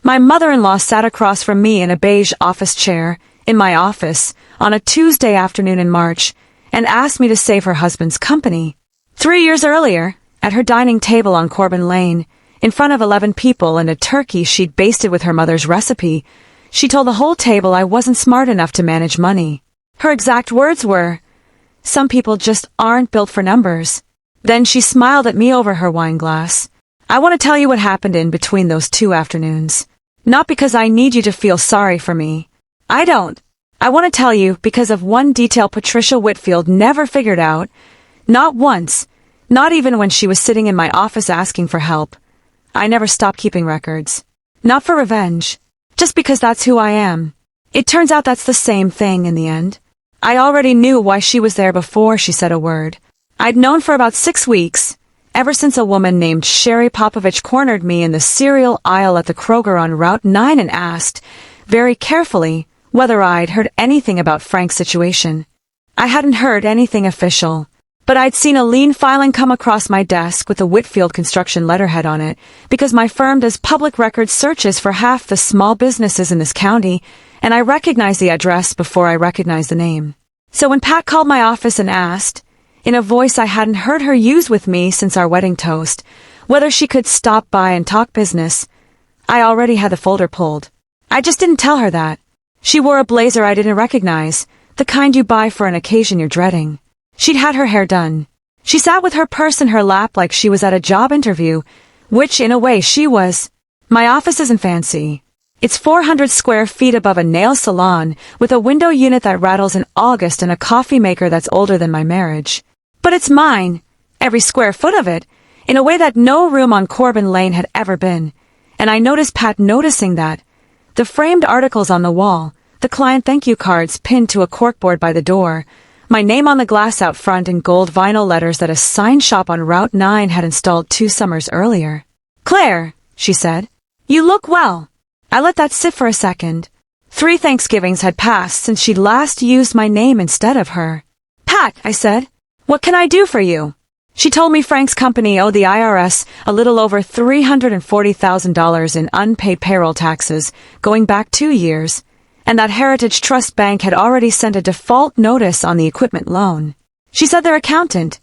My mother-in-law sat across from me in a beige office chair in my office on a Tuesday afternoon in March and asked me to save her husband's company. 3 years earlier, at her dining table on Corbin Lane, in front of 11 people and a turkey she'd basted with her mother's recipe, she told the whole table I wasn't smart enough to manage money. Her exact words were, "Some people just aren't built for numbers." Then she smiled at me over her wine glass. I want to tell you what happened in between those 2 afternoons. Not because I need you to feel sorry for me. I don't. I want to tell you because of one detail Patricia Whitfield never figured out. Not once. Not even when she was sitting in my office asking for help. I never stopped keeping records. Not for revenge. Just because that's who I am. It turns out that's the same thing in the end. I already knew why she was there before she said a word. I'd known for about 6 weeks, ever since a woman named Sherry Popovich cornered me in the cereal aisle at the Kroger on Route 9 and asked, very carefully, whether I'd heard anything about Frank's situation. I hadn't heard anything official, but I'd seen a lien filing come across my desk with a Whitfield Construction letterhead on it, because my firm does public records searches for half the small businesses in this county, and I recognized the address before I recognized the name. So when Pat called my office and asked, in a voice I hadn't heard her use with me since our wedding toast, whether she could stop by and talk business, I already had the folder pulled. I just didn't tell her that. She wore a blazer I didn't recognize, the kind you buy for an occasion you're dreading. She'd had her hair done. She sat with her purse in her lap like she was at a job interview, which in a way she was. My office isn't fancy. It's 400 square feet above a nail salon with a window unit that rattles in August and a coffee maker that's older than my marriage. But it's mine, every square foot of it, in a way that no room on Corbin Lane had ever been. And I noticed Pat noticing that. The framed articles on the wall, the client thank you cards pinned to a corkboard by the door, my name on the glass out front in gold vinyl letters that a sign shop on Route 9 had installed 2 summers earlier. "Claire," she said, "you look well." I let that sit for a second. 3 Thanksgivings had passed since she'd last used my name instead of her. "Pat," I said, "what can I do for you?" She told me Frank's company owed the IRS a little over $340,000 in unpaid payroll taxes going back 2 years, and that Heritage Trust Bank had already sent a default notice on the equipment loan. She said their accountant,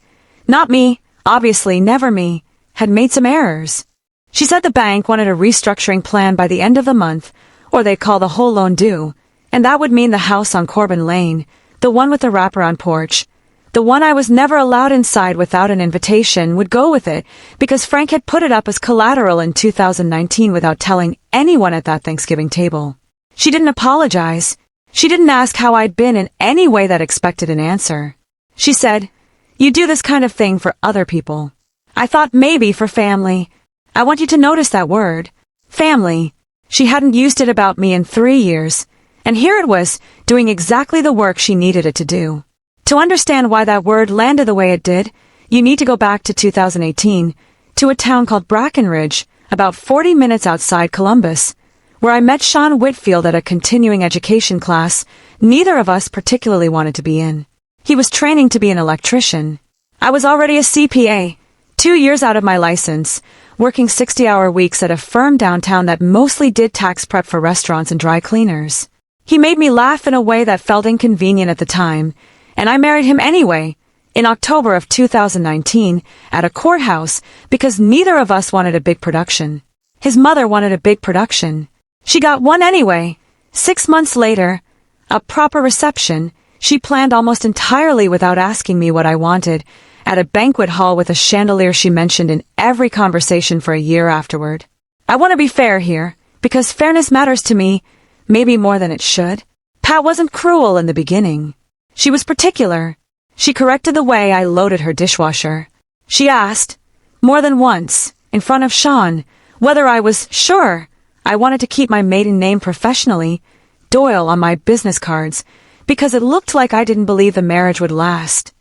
not me, obviously never me, had made some errors. She said the bank wanted a restructuring plan by the end of the month, or they'd call the whole loan due, and that would mean the house on Corbin Lane, the one with the wraparound porch, the one I was never allowed inside without an invitation, would go with it because Frank had put it up as collateral in 2019 without telling anyone at that Thanksgiving table. She didn't apologize. She didn't ask how I'd been in any way that expected an answer. She said, "You do this kind of thing for other people." I thought maybe for family. I want you to notice that word. Family. She hadn't used it about me in 3 years, and here it was, doing exactly the work she needed it to do. To understand why that word landed the way it did, you need to go back to 2018, to a town called Brackenridge, about 40 minutes outside Columbus, where I met Sean Whitfield at a continuing education class neither of us particularly wanted to be in. He was training to be an electrician. I was already a CPA, 2 years out of my license, working 60-hour weeks at a firm downtown that mostly did tax prep for restaurants and dry cleaners. He made me laugh in a way that felt inconvenient at the time, and I married him anyway, in October of 2019, at a courthouse, because neither of us wanted a big production. His mother wanted a big production. She got one anyway. 6 months later, a proper reception, she planned almost entirely without asking me what I wanted, at a banquet hall with a chandelier she mentioned in every conversation for a year afterward. I want to be fair here, because fairness matters to me, maybe more than it should. Pat wasn't cruel in the beginning. She was particular. She corrected the way I loaded her dishwasher. She asked, more than once, in front of Sean, whether I was sure I wanted to keep my maiden name professionally, Doyle, on my business cards, because it looked like I didn't believe the marriage would last.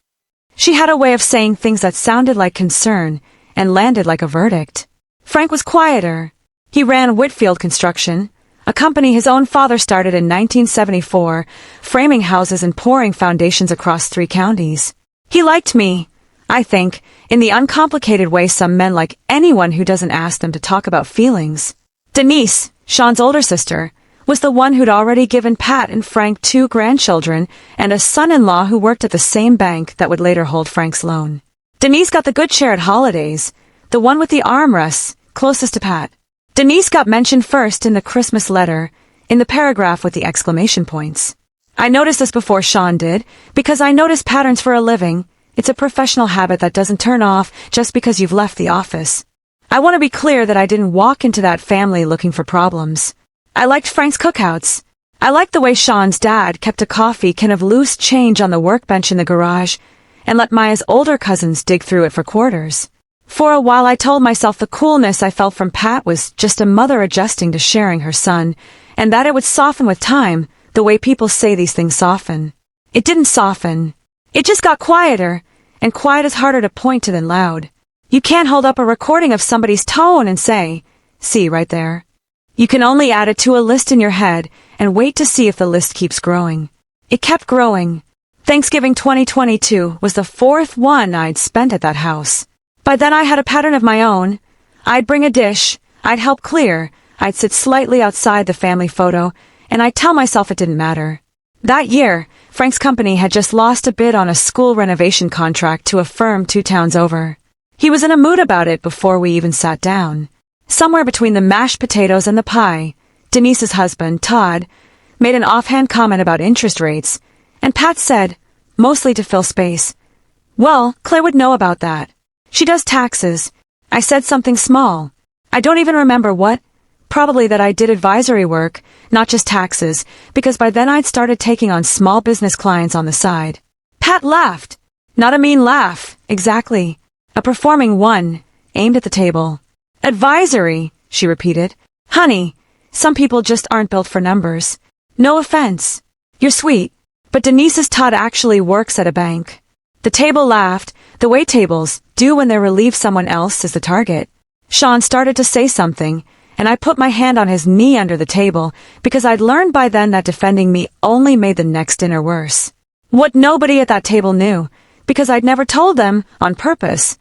She had a way of saying things that sounded like concern and landed like a verdict. Frank was quieter. He ran Whitfield Construction, a company his own father started in 1974, framing houses and pouring foundations across 3 counties. He liked me, I think, in the uncomplicated way some men like anyone who doesn't ask them to talk about feelings. "Denise," Sean's older sister, was the one who'd already given Pat and Frank 2 grandchildren and a son-in-law who worked at the same bank that would later hold Frank's loan. Denise got the good chair at holidays, the one with the armrests, closest to Pat. Denise got mentioned first in the Christmas letter, in the paragraph with the exclamation points. I noticed this before Sean did, because I notice patterns for a living. It's a professional habit that doesn't turn off just because you've left the office. I want to be clear that I didn't walk into that family looking for problems. I liked Frank's cookouts. I liked the way Sean's dad kept a coffee can of loose change on the workbench in the garage and let Maya's older cousins dig through it for quarters. For a while I told myself the coolness I felt from Pat was just a mother adjusting to sharing her son, and that it would soften with time, the way people say these things soften. It didn't soften. It just got quieter, and quiet is harder to point to than loud. You can't hold up a recording of somebody's tone and say, "See right there." You can only add it to a list in your head and wait to see if the list keeps growing. It kept growing. Thanksgiving 2022 was the 4th one I'd spent at that house. By then I had a pattern of my own. I'd bring a dish, I'd help clear, I'd sit slightly outside the family photo, and I'd tell myself it didn't matter. That year, Frank's company had just lost a bid on a school renovation contract to a firm 2 towns over. He was in a mood about it before we even sat down. Somewhere between the mashed potatoes and the pie, Denise's husband, Todd, made an offhand comment about interest rates, and Pat said, mostly to fill space, "Well, Claire would know about that. She does taxes." I said something small. I don't even remember what. Probably that I did advisory work, not just taxes, because by then I'd started taking on small business clients on the side. Pat laughed. Not a mean laugh, exactly. A performing one, aimed at the table. "Advisory," she repeated. "Honey, some people just aren't built for numbers. No offense. You're sweet, but Denise's Todd actually works at a bank." The table laughed, the way tables do when they relieve someone else is the target. Sean started to say something, and I put my hand on his knee under the table because I'd learned by then that defending me only made the next dinner worse. What nobody at that table knew, because I'd never told them, on purpose,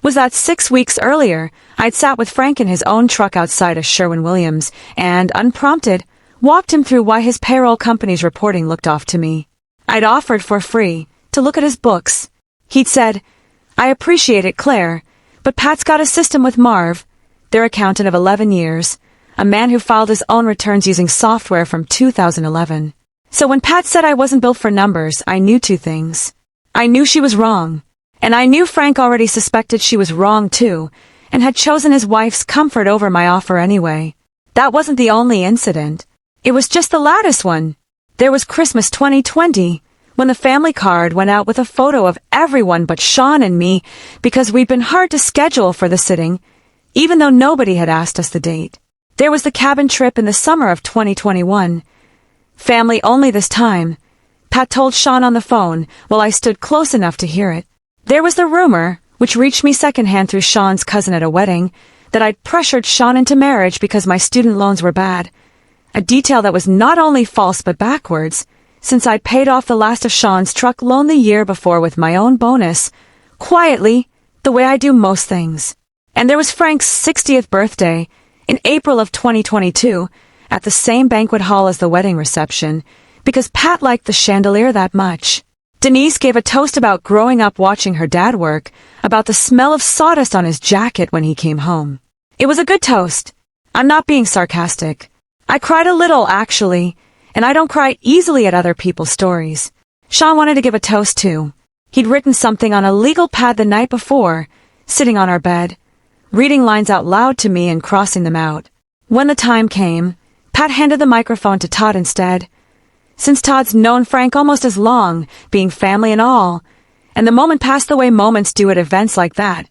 was that 6 weeks earlier I'd sat with Frank in his own truck outside of Sherwin-Williams and, unprompted, walked him through why his payroll company's reporting looked off to me. I'd offered for free to look at his books. He'd said, "I appreciate it, Claire, but Pat's got a system with Marv, their accountant of 11 years, a man who filed his own returns using software from 2011. So when Pat said I wasn't built for numbers, I knew 2 things. I knew she was wrong, and I knew Frank already suspected she was wrong too, and had chosen his wife's comfort over my offer anyway. That wasn't the only incident. It was just the latest one. There was Christmas 2020, when the family card went out with a photo of everyone but Sean and me because we'd been hard to schedule for the sitting, even though nobody had asked us the date. There was the cabin trip in the summer of 2021. Family only this time. Pat told Sean on the phone while I stood close enough to hear it. There was the rumor, which reached me secondhand through Sean's cousin at a wedding, that I'd pressured Sean into marriage because my student loans were bad. A detail that was not only false but backwards, since I'd paid off the last of Sean's truck loan the year before with my own bonus, quietly, the way I do most things. And there was Frank's 60th birthday, in April of 2022, at the same banquet hall as the wedding reception, because Pat liked the chandelier that much. Denise gave a toast about growing up watching her dad work, about the smell of sawdust on his jacket when he came home. It was a good toast. I'm not being sarcastic. I cried a little, actually, and I don't cry easily at other people's stories. Sean wanted to give a toast too. He'd written something on a legal pad the night before, sitting on our bed, reading lines out loud to me and crossing them out. When the time came, Pat handed the microphone to Todd instead. Since Todd's known Frank almost as long, being family and all, and the moment passed the way moments do at events like that.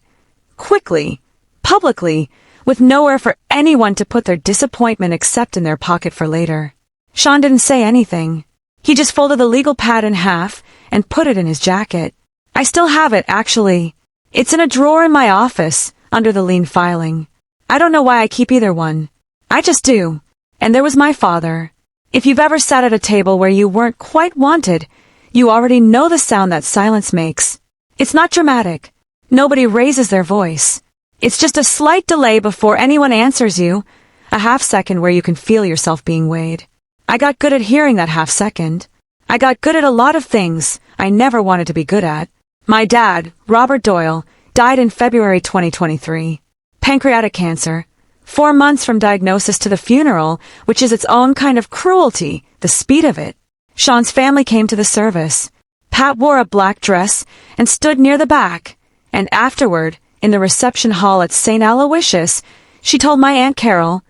Quickly, publicly, with nowhere for anyone to put their disappointment except in their pocket for later. Sean didn't say anything. He just folded the legal pad in half and put it in his jacket. I still have it, actually. It's in a drawer in my office, under the lean filing. I don't know why I keep either one. I just do. And there was my father. If you've ever sat at a table where you weren't quite wanted, you already know the sound that silence makes. It's not dramatic. Nobody raises their voice. It's just a slight delay before anyone answers you, A half second where you can feel yourself being weighed. I got good at hearing that half second. I got good at a lot of things I never wanted to be good at. My dad, Robert Doyle, died in February 2023. Pancreatic cancer. 4 months from diagnosis to the funeral, which is its own kind of cruelty, the speed of it. Sean's family came to the service. Pat wore a black dress and stood near the back, and afterward, in the reception hall at St. Aloysius, she told my Aunt Carol,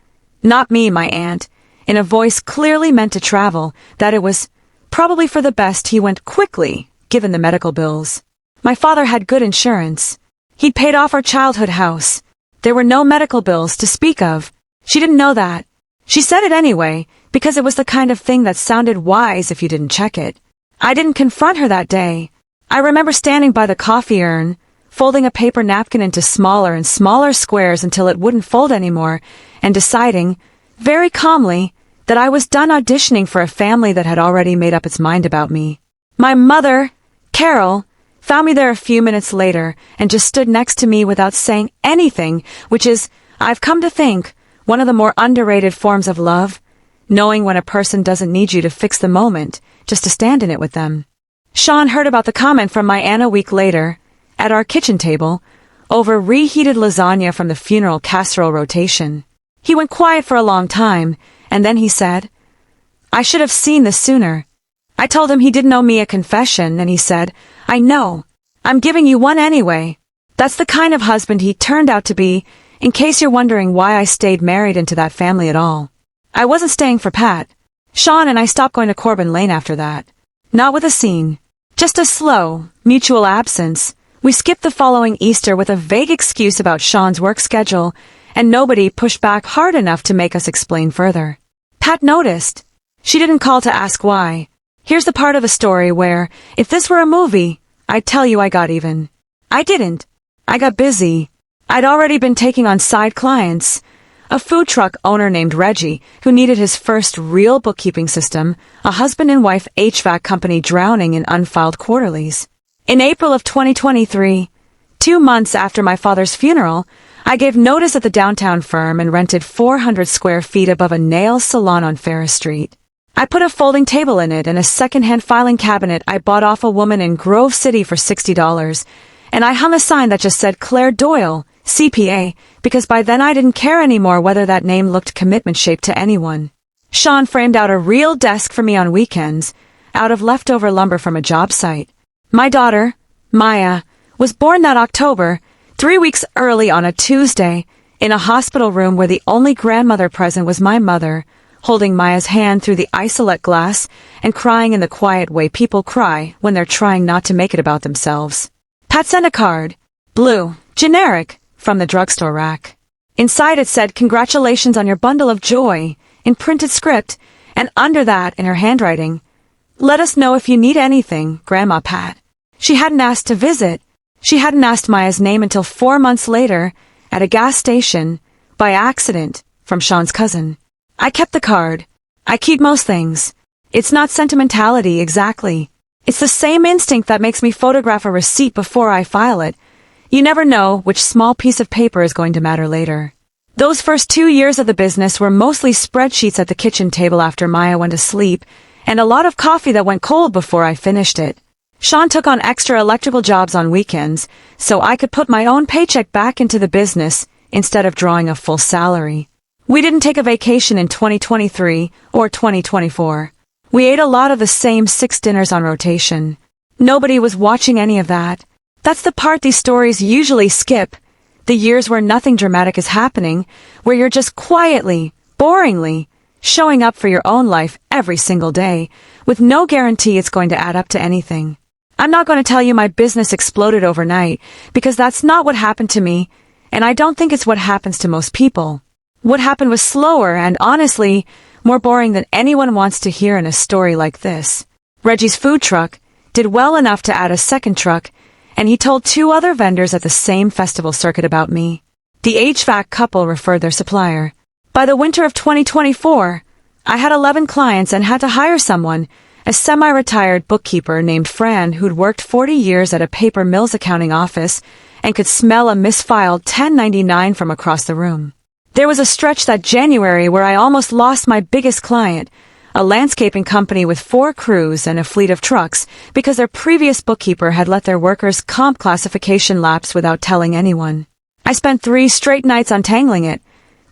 not me, my aunt, in a voice clearly meant to travel, that it was probably for the best he went quickly, given the medical bills. My father had good insurance. He'd paid off our childhood house. There were no medical bills to speak of. She didn't know that. She said it anyway, because it was the kind of thing that sounded wise if you didn't check it. I didn't confront her that day. I remember standing by the coffee urn, folding a paper napkin into smaller and smaller squares until it wouldn't fold anymore, and deciding, very calmly, that I was done auditioning for a family that had already made up its mind about me. My mother, Carol, found me there a few minutes later and just stood next to me without saying anything, which is, I've come to think, one of the more underrated forms of love, knowing when a person doesn't need you to fix the moment, just to stand in it with them. Sean heard about the comment from my aunt a week later, at our kitchen table, over reheated lasagna from the funeral casserole rotation. He went quiet for a long time, and then he said, I should have seen this sooner. I told him he didn't owe me a confession, and he said, I know. I'm giving you one anyway. That's the kind of husband he turned out to be, in case you're wondering why I stayed married into that family at all. I wasn't staying for Pat. Sean and I stopped going to Corbin Lane after that. Not with a scene. Just a slow, mutual absence. We skipped the following Easter with a vague excuse about Sean's work schedule, and nobody pushed back hard enough to make us explain further. Pat noticed. She didn't call to ask why. Here's the part of the story where, if this were a movie, I'd tell you I got even. I didn't. I got busy. I'd already been taking on side clients. A food truck owner named Reggie, who needed his first real bookkeeping system, a husband and wife HVAC company drowning in unfiled quarterlies. In April of 2023, 2 months after my father's funeral, I gave notice at the downtown firm and rented 400 square feet above a nail salon on Ferris Street. I put a folding table in it and a second-hand filing cabinet I bought off a woman in Grove City for $60, and I hung a sign that just said Claire Doyle, CPA, because by then I didn't care anymore whether that name looked commitment-shaped to anyone. Sean framed out a real desk for me on weekends, out of leftover lumber from a job site. My daughter, Maya, was born that October, 3 weeks early on a Tuesday, in a hospital room where the only grandmother present was my mother, holding Maya's hand through the isolate glass and crying in the quiet way people cry when they're trying not to make it about themselves. Pat sent a card, blue, generic, from the drugstore rack. Inside it said, "Congratulations on your bundle of joy," in printed script, and under that, in her handwriting, "Let us know if you need anything, Grandma Pat." She hadn't asked to visit. She hadn't asked Maya's name until 4 months later, at a gas station, by accident, from Sean's cousin. I kept the card. I keep most things. It's not sentimentality, exactly. It's the same instinct that makes me photograph a receipt before I file it. You never know which small piece of paper is going to matter later. Those first 2 years of the business were mostly spreadsheets at the kitchen table after Maya went to sleep, and a lot of coffee that went cold before I finished it. Sean took on extra electrical jobs on weekends, so I could put my own paycheck back into the business instead of drawing a full salary. We didn't take a vacation in 2023 or 2024. We ate a lot of the same 6 dinners on rotation. Nobody was watching any of that. That's the part these stories usually skip. The years where nothing dramatic is happening, where you're just quietly, boringly, showing up for your own life every single day, with no guarantee it's going to add up to anything. I'm not going to tell you my business exploded overnight, because that's not what happened to me, and I don't think it's what happens to most people. What happened was slower and, honestly, more boring than anyone wants to hear in a story like this. Reggie's food truck did well enough to add a second truck, and he told 2 other vendors at the same festival circuit about me. The HVAC couple referred their supplier. By the winter of 2024, I had 11 clients and had to hire someone, a semi-retired bookkeeper named Fran who'd worked 40 years at a paper mills accounting office and could smell a misfiled 1099 from across the room. There was a stretch that January where I almost lost my biggest client, a landscaping company with 4 crews and a fleet of trucks, because their previous bookkeeper had let their workers' comp classification lapse without telling anyone. I spent 3 straight nights untangling it,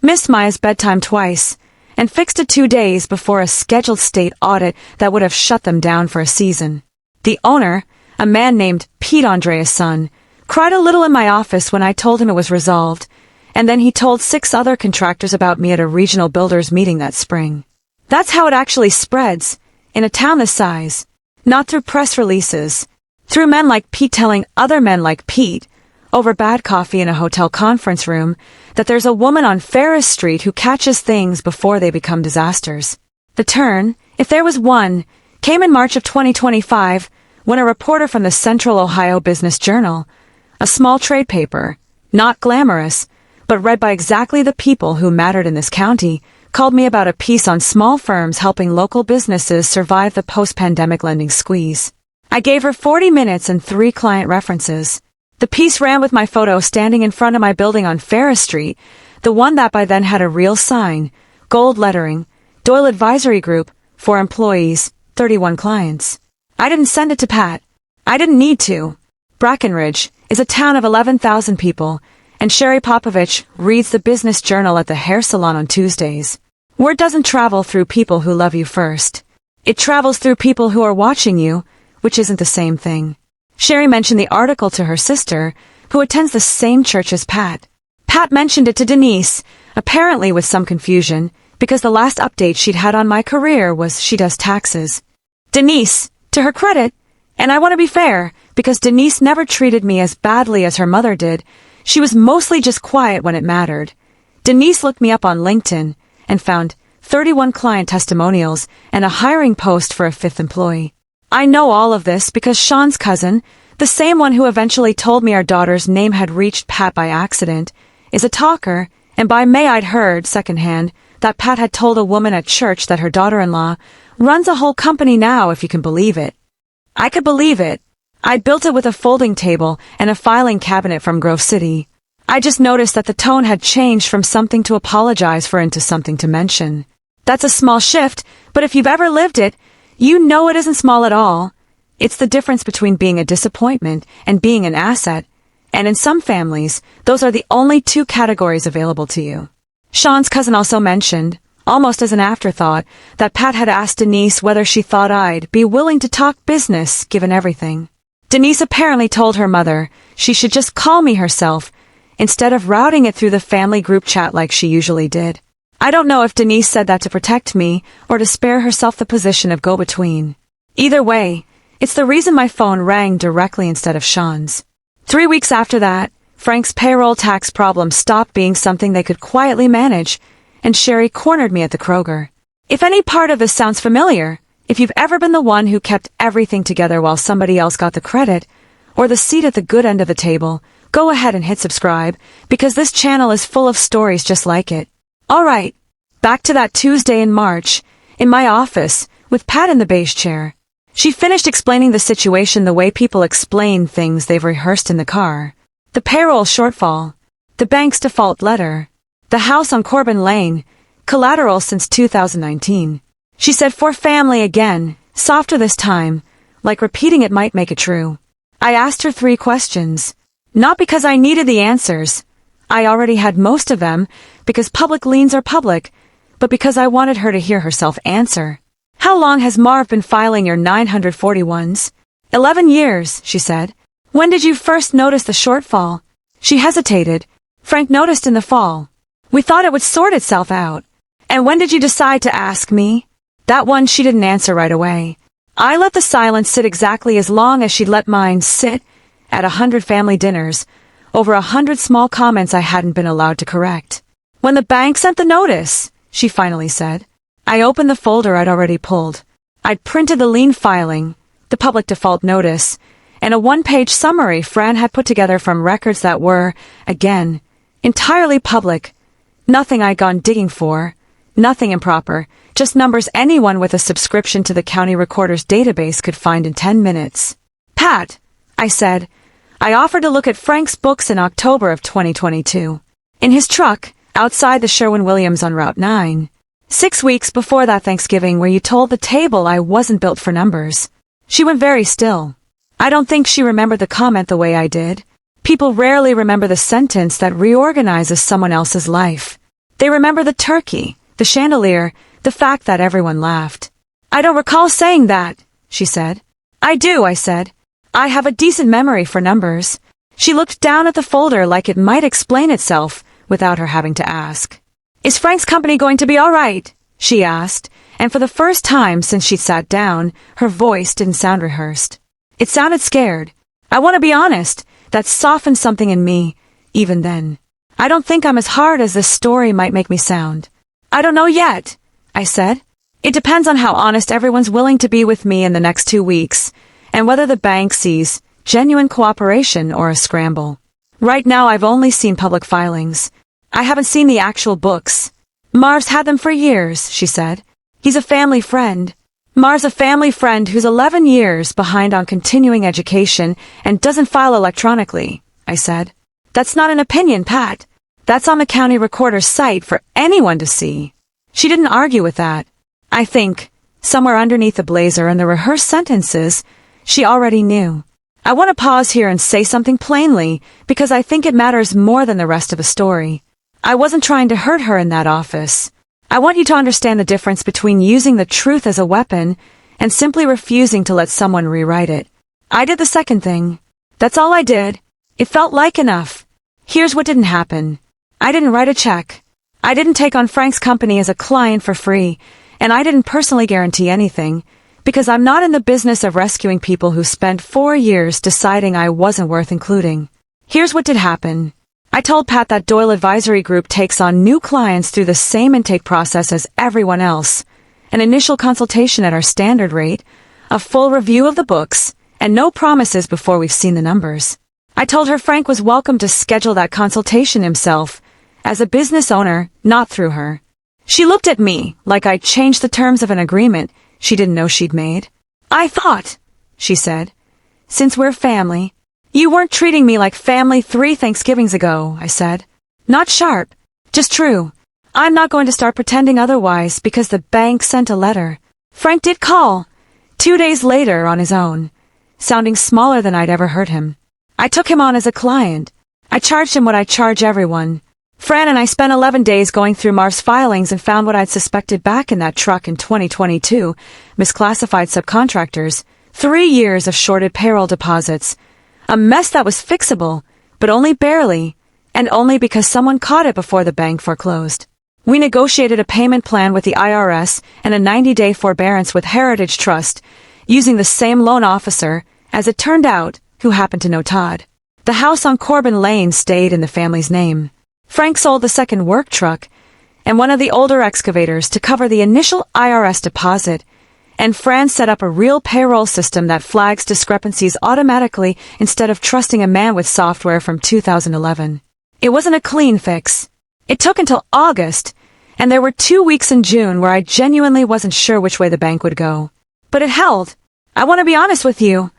missed Maya's bedtime twice, and fixed it 2 days before a scheduled state audit that would have shut them down for a season. The owner, a man named Pete Andrea's son, cried a little in my office when I told him it was resolved, and then he told 6 other contractors about me at a regional builders meeting that spring. That's how it actually spreads, in a town this size. Not through press releases. Through men like Pete telling other men like Pete, over bad coffee in a hotel conference room, that there's a woman on Ferris Street who catches things before they become disasters. The turn, if there was one, came in March of 2025, when a reporter from the Central Ohio Business Journal, a small trade paper, not glamorous, but read by exactly the people who mattered in this county, called me about a piece on small firms helping local businesses survive the post-pandemic lending squeeze. I gave her 40 minutes and 3 client references. The piece ran with my photo standing in front of my building on Ferris Street, the one that by then had a real sign, gold lettering, Doyle Advisory Group, 4 employees, 31 clients. I didn't send it to Pat. I didn't need to. Brackenridge is a town of 11,000 people, and Sherry Popovich reads the Business Journal at the hair salon on Tuesdays. Word doesn't travel through people who love you first. It travels through people who are watching you, which isn't the same thing. Sherry mentioned the article to her sister, who attends the same church as Pat. Pat mentioned it to Denise, apparently with some confusion, because the last update she'd had on my career was she does taxes. Denise, to her credit, and I want to be fair, because Denise never treated me as badly as her mother did, she was mostly just quiet when it mattered. Denise looked me up on LinkedIn and found 31 client testimonials and a hiring post for a 5th employee. I know all of this because Sean's cousin, the same one who eventually told me our daughter's name had reached Pat by accident, is a talker, and by May I'd heard, secondhand, that Pat had told a woman at church that her daughter-in-law runs a whole company now, if you can believe it. I could believe it. I built it with a folding table and a filing cabinet from Grove City. I just noticed that the tone had changed from something to apologize for into something to mention. That's a small shift, but if you've ever lived it, you know it isn't small at all. It's the difference between being a disappointment and being an asset, and in some families, those are the only 2 categories available to you. Sean's cousin also mentioned, almost as an afterthought, that Pat had asked Denise whether she thought I'd be willing to talk business given everything. Denise apparently told her mother she should just call me herself, instead of routing it through the family group chat like she usually did. I don't know if Denise said that to protect me or to spare herself the position of go-between. Either way, it's the reason my phone rang directly instead of Sean's. 3 weeks after that, Frank's payroll tax problem stopped being something they could quietly manage, and Sherry cornered me at the Kroger. If any part of this sounds familiar, if you've ever been the one who kept everything together while somebody else got the credit, or the seat at the good end of the table, go ahead and hit subscribe, because this channel is full of stories just like it. Alright, back to that Tuesday in March, in my office, with Pat in the beige chair. She finished explaining the situation the way people explain things they've rehearsed in the car. The payroll shortfall, the bank's default letter, the house on Corbin Lane, collateral since 2019. She said for family again, softer this time, like repeating it might make it true. I asked her 3 questions. Not because I needed the answers. I already had most of them, because public liens are public, but because I wanted her to hear herself answer. How long has Marv been filing your 941s? 11 years, she said. When did you first notice the shortfall? She hesitated. Frank noticed in the fall. We thought it would sort itself out. And when did you decide to ask me? That one she didn't answer right away. I let the silence sit exactly as long as she'd let mine sit, at 100 family dinners, over 100 small comments I hadn't been allowed to correct. When the bank sent the notice, she finally said. I opened the folder I'd already pulled. I'd printed the lien filing, the public default notice, and a 1-page summary Fran had put together from records that were, again, entirely public. Nothing I'd gone digging for, nothing improper, just numbers anyone with a subscription to the county recorder's database could find in 10 minutes. Pat, I said. I offered to look at Frank's books in October of 2022. In his truck, outside the Sherwin-Williams on Route 9. 6 weeks before that Thanksgiving where you told the table I wasn't built for numbers. She went very still. I don't think she remembered the comment the way I did. People rarely remember the sentence that reorganizes someone else's life. They remember the turkey, the chandelier, the fact that everyone laughed. I don't recall saying that, she said. I do, I said. I have a decent memory for numbers. She looked down at the folder like it might explain itself without her having to ask. Is Frank's company going to be all right? She asked, and for the first time since she'd sat down, her voice didn't sound rehearsed. It sounded scared. I want to be honest. That softened something in me, even then. I don't think I'm as hard as this story might make me sound. I don't know yet, I said. It depends on how honest everyone's willing to be with me in the next 2 weeks, and whether the bank sees genuine cooperation or a scramble. Right now I've only seen public filings. I haven't seen the actual books. Marv's had them for years, she said. He's a family friend. Marv's a family friend who's 11 years behind on continuing education and doesn't file electronically, I said. That's not an opinion, Pat. That's on the county recorder's site for anyone to see. She didn't argue with that. I think, somewhere underneath the blazer and the rehearsed sentences, she already knew. I want to pause here and say something plainly because I think it matters more than the rest of the story. I wasn't trying to hurt her in that office. I want you to understand the difference between using the truth as a weapon and simply refusing to let someone rewrite it. I did the second thing. That's all I did. It felt like enough. Here's what didn't happen. I didn't write a check. I didn't take on Frank's company as a client for free, and I didn't personally guarantee anything, because I'm not in the business of rescuing people who spent 4 years deciding I wasn't worth including. Here's what did happen. I told Pat that Doyle Advisory Group takes on new clients through the same intake process as everyone else, an initial consultation at our standard rate, a full review of the books, and no promises before we've seen the numbers. I told her Frank was welcome to schedule that consultation himself, as a business owner, not through her. She looked at me like I'd changed the terms of an agreement she didn't know she'd made. I thought, she said, since we're family. You weren't treating me like family 3 Thanksgivings ago, I said. Not sharp, just true. I'm not going to start pretending otherwise because the bank sent a letter. Frank did call, 2 days later on his own, sounding smaller than I'd ever heard him. I took him on as a client. I charged him what I charge everyone. Fran and I spent 11 days going through Marv's filings and found what I'd suspected back in that truck in 2022, misclassified subcontractors, 3 years of shorted payroll deposits, a mess that was fixable, but only barely, and only because someone caught it before the bank foreclosed. We negotiated a payment plan with the IRS and a 90-day forbearance with Heritage Trust, using the same loan officer, as it turned out, who happened to know Todd. The house on Corbin Lane stayed in the family's name. Frank sold the second work truck and one of the older excavators to cover the initial IRS deposit, and Fran set up a real payroll system that flags discrepancies automatically instead of trusting a man with software from 2011. It wasn't a clean fix. It took until August, and there were 2 weeks in June where I genuinely wasn't sure which way the bank would go. But it held. I want to be honest with you.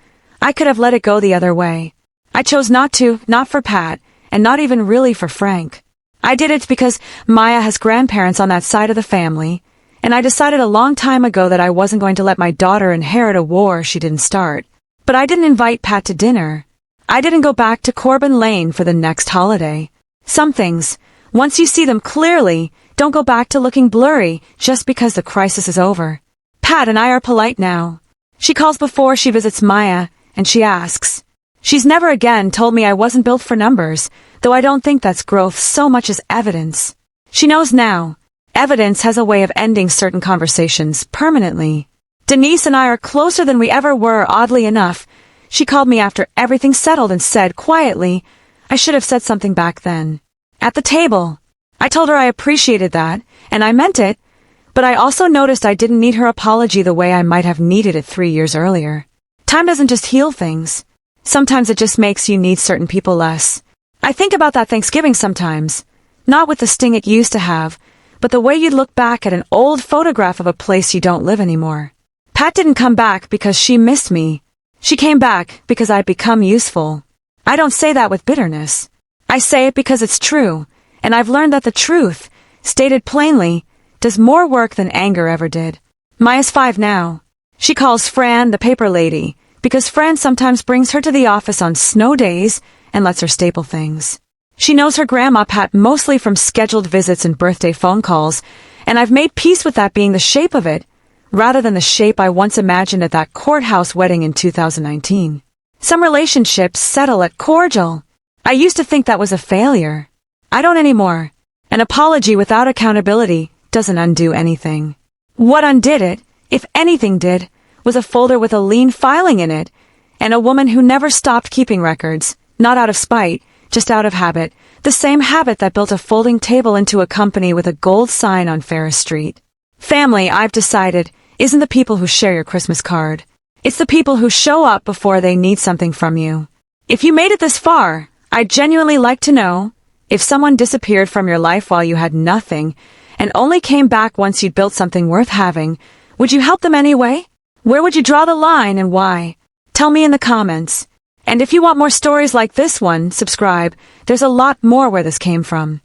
I could have let it go the other way. I chose not to, not for Pat, and not even really for Frank. I did it because Maya has grandparents on that side of the family, and I decided a long time ago that I wasn't going to let my daughter inherit a war she didn't start. But I didn't invite Pat to dinner. I didn't go back to Corbin Lane for the next holiday. Some things, once you see them clearly, don't go back to looking blurry just because the crisis is over. Pat and I are polite now. She calls before she visits Maya, and she asks. She's never again told me I wasn't built for numbers, though I don't think that's growth so much as evidence. She knows now. Evidence has a way of ending certain conversations permanently. Denise and I are closer than we ever were, oddly enough. She called me after everything settled and said quietly, I should have said something back then. At the table. I told her I appreciated that, and I meant it, but I also noticed I didn't need her apology the way I might have needed it 3 years earlier. Time doesn't just heal things. Sometimes it just makes you need certain people less. I think about that Thanksgiving sometimes, not with the sting it used to have, but the way you'd look back at an old photograph of a place you don't live anymore. Pat didn't come back because she missed me. She came back because I'd become useful. I don't say that with bitterness. I say it because it's true, And I've learned that the truth, stated plainly, does more work than anger ever did. Maya's 5 now. She calls Fran the paper lady, because Fran sometimes brings her to the office on snow days and lets her staple things. She knows her grandma Pat mostly from scheduled visits and birthday phone calls, and I've made peace with that being the shape of it, rather than the shape I once imagined at that courthouse wedding in 2019. Some relationships settle at cordial. I used to think that was a failure. I don't anymore. An apology without accountability doesn't undo anything. What undid it, if anything did, was a folder with a lien filing in it, and a woman who never stopped keeping records, not out of spite, just out of habit, the same habit that built a folding table into a company with a gold sign on Ferris Street. Family, I've decided, isn't the people who share your Christmas card. It's the people who show up before they need something from you. If you made it this far, I'd genuinely like to know, if someone disappeared from your life while you had nothing, and only came back once you'd built something worth having, would you help them anyway? Where would you draw the line and why? Tell me in the comments. And if you want more stories like this one, subscribe. There's a lot more where this came from.